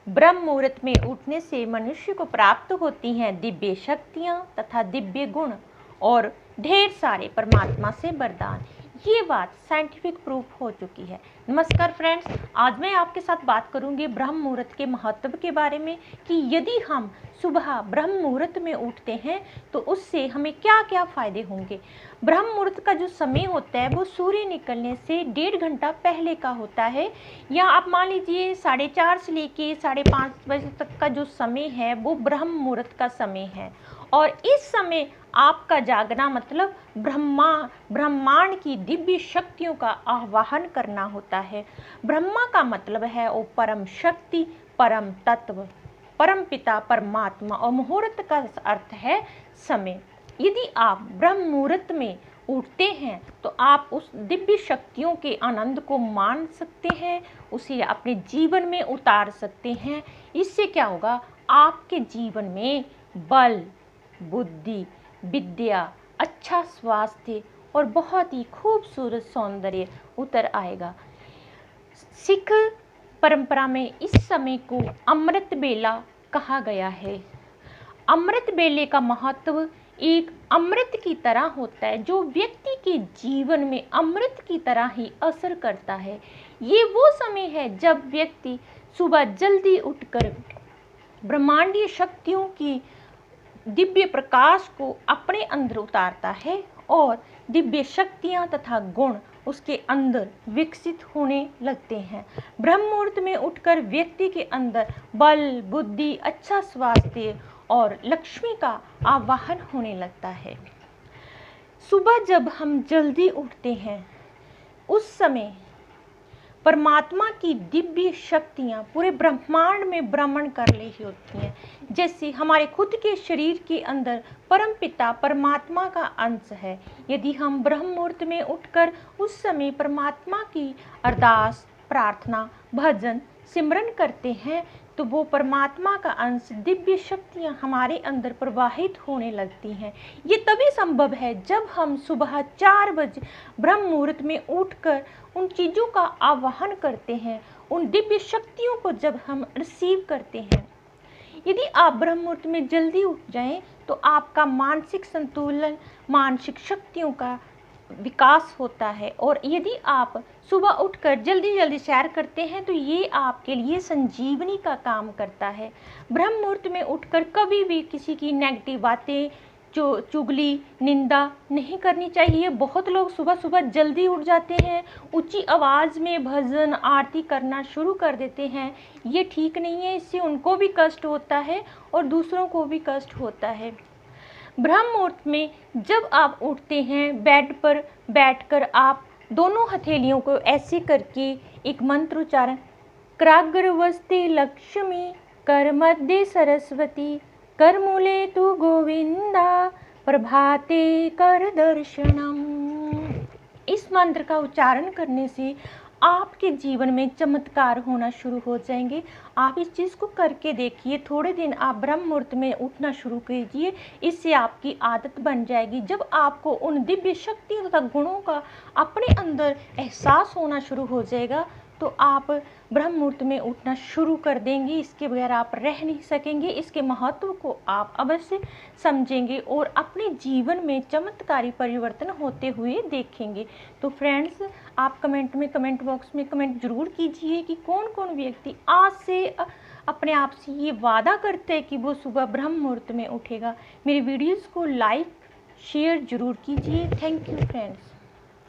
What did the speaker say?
ब्रह्म मुहूर्त में उठने से मनुष्य को प्राप्त होती हैं दिव्य शक्तियाँ तथा दिव्य गुण और ढेर सारे परमात्मा से वरदान। ये बात साइंटिफिक प्रूफ हो चुकी है। नमस्कार फ्रेंड्स, आज मैं आपके साथ बात करूंगी ब्रह्म मुहूर्त के महत्व के बारे में कि यदि हम सुबह ब्रह्म मुहूर्त में उठते हैं तो उससे हमें क्या क्या फायदे होंगे। ब्रह्म मुहूर्त का जो समय होता है वो सूर्य निकलने से 1.5 घंटा पहले का होता है, या आप मान लीजिए 4:30 से लेके 5:30 बजे तक का जो समय है वो ब्रह्म मुहूर्त का समय है। और इस समय आपका जागना मतलब ब्रह्मांड की दिव्य शक्तियों का आवाहन करना होता है। ब्रह्मा का मतलब है वो परम शक्ति, परम तत्व, परम पिता, परमात्मा, और मुहूर्त का अर्थ है समय। यदि आप ब्रह्म मुहूर्त में उठते हैं तो आप उस दिव्य शक्तियों के आनंद को मान सकते हैं, उसे अपने जीवन में उतार सकते हैं। इससे क्या होगा, आपके जीवन में बल, बुद्धि, विद्या, अच्छा स्वास्थ्य और बहुत ही खूबसूरत सौंदर्य उतर आएगा। सिख परंपरा में इस समय को अमृत बेला कहा गया है। अमृत बेले का महत्व एक अमृत की तरह होता है जो व्यक्ति के जीवन में अमृत की तरह ही असर करता है। ये वो समय है जब व्यक्ति सुबह जल्दी उठकर ब्रह्मांडीय शक्तियों की दिव्य प्रकाश को अपने अंदर उतारता है और दिव्य शक्तियाँ तथा गुण उसके अंदर विकसित होने लगते हैं। ब्रह्म मुहूर्त में उठकर व्यक्ति के अंदर बल, बुद्धि, अच्छा स्वास्थ्य और लक्ष्मी का आवाहन होने लगता है। सुबह जब हम जल्दी उठते हैं उस समय परमात्मा की दिव्य शक्तियाँ पूरे ब्रह्मांड में भ्रमण कर रही होती हैं। जैसे हमारे खुद के शरीर के अंदर परम पिता परमात्मा का अंश है। यदि हम ब्रह्म मुहूर्त में उठकर उस समय परमात्मा की अरदास, प्रार्थना, भजन, सिमरन करते हैं तो वो परमात्मा का अंश, दिव्य शक्तियाँ हमारे अंदर प्रवाहित होने लगती हैं। ये तभी संभव है जब हम सुबह 4 बजे ब्रह्म मुहूर्त में उठकर उन चीज़ों का आवाहन करते हैं, उन दिव्य शक्तियों को जब हम रिसीव करते हैं। यदि आप ब्रह्म मुहूर्त में जल्दी उठ जाएं तो आपका मानसिक संतुलन, मानसिक शक्तियों का विकास होता है। और यदि आप सुबह उठकर जल्दी सैर करते हैं तो ये आपके लिए संजीवनी का काम करता है। ब्रह्म मुहूर्त में उठकर कभी भी किसी की नेगेटिव बातें, चुगली, निंदा नहीं करनी चाहिए। बहुत लोग सुबह सुबह जल्दी उठ जाते हैं, ऊंची आवाज़ में भजन, आरती करना शुरू कर देते हैं। ये ठीक नहीं है, इससे उनको भी कष्ट होता है और दूसरों को भी कष्ट होता है। ब्रह्म मुहूर्त में जब आप उठते हैं, बेड पर बैठकर आप दोनों हथेलियों को ऐसे करके एक मंत्र उच्चारण, कराग्रवस्ते लक्ष्मी, कर मध्य सरस्वती, कर मूले तु गोविंदा, प्रभाते कर दर्शनम। इस मंत्र का उच्चारण करने से आपके जीवन में चमत्कार होना शुरू हो जाएंगे। आप इस चीज़ को करके देखिए, थोड़े दिन आप ब्रह्म मुहूर्त में उठना शुरू कीजिए, इससे आपकी आदत बन जाएगी। जब आपको उन दिव्य शक्तियों तथा गुणों का अपने अंदर एहसास होना शुरू हो जाएगा तो आप ब्रह्म मुहूर्त में उठना शुरू कर देंगे। इसके बगैर आप रह नहीं सकेंगे। इसके महत्व को आप अवश्य समझेंगे और अपने जीवन में चमत्कारी परिवर्तन होते हुए देखेंगे। तो फ्रेंड्स, आप कमेंट बॉक्स में कमेंट जरूर कीजिए कि कौन कौन व्यक्ति आज से अपने आप से ये वादा करते हैं कि वो सुबह ब्रह्म मुहूर्त में उठेगा। मेरे वीडियोज़ को लाइक शेयर जरूर कीजिए। Thank you friends.